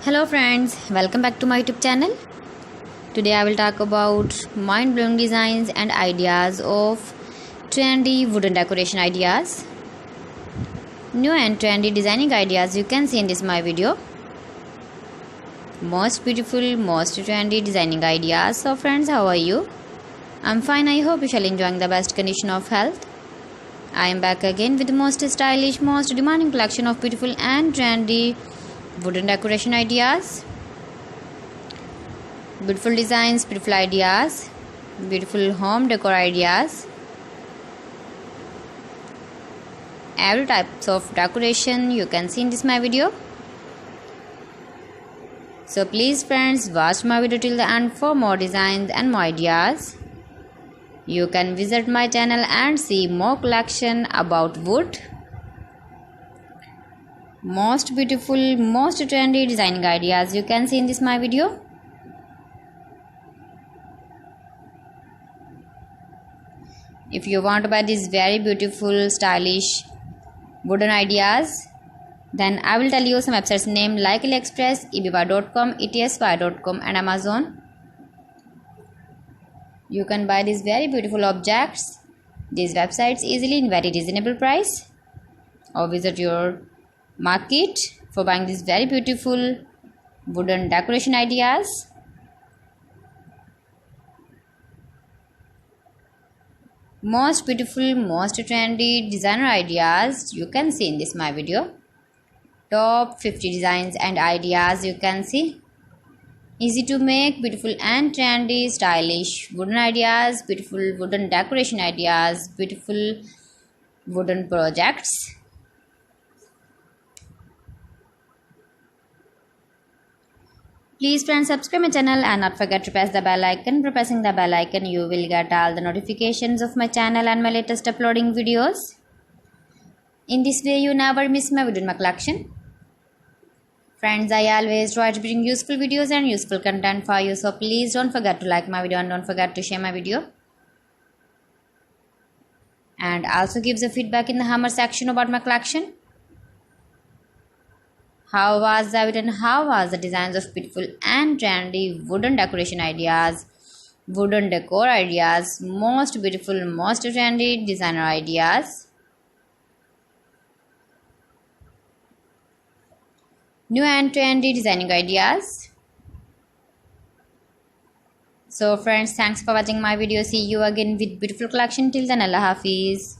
Hello friends, welcome back to my YouTube channel. Today I will talk about mind-blowing designs and ideas of trendy wooden decoration ideas. New and trendy designing ideas you can see in this my video. Most beautiful, most trendy designing ideas. So friends, how are you? I'm fine. I hope you shall enjoying the best condition of health. I am back again with the most stylish, most demanding collection of beautiful and trendy wooden decoration ideas. Beautiful designs, beautiful ideas, beautiful home decor ideas. Every types of decoration you can see in this my video. So please friends, watch my video till the end for more designs and more ideas. You can visit my channel and see more collection about wood. Most beautiful, most trendy designing ideas you can see in this my video. If you want to buy these very beautiful, stylish wooden ideas, then I will tell you some websites name like AliExpress, eBay.com, etsy.com and Amazon. You can buy these very beautiful objects, these websites easily in very reasonable price, or visit your market for buying these very beautiful wooden decoration ideas. Most beautiful, most trendy designer ideas you can see in this my video. Top 50 designs and ideas you can see. Easy to make, beautiful and trendy, stylish wooden ideas, beautiful wooden decoration ideas, beautiful wooden projects. Please friends, subscribe my channel and not forget to press the bell icon. By pressing the bell icon, you will get all the notifications of my channel and my latest uploading videos. In this way, you never miss my video in my collection. Friends, I always try to bring useful videos and useful content for you. So please don't forget to like my video and don't forget to share my video. And also give the feedback in the hammer section about my collection. How was the video and how was the designs of beautiful and trendy wooden decoration ideas, wooden decor ideas, most beautiful, most trendy designer ideas. New and trendy designing ideas. So friends, thanks for watching my video. See you again with beautiful collection. Till then, Allah Hafiz.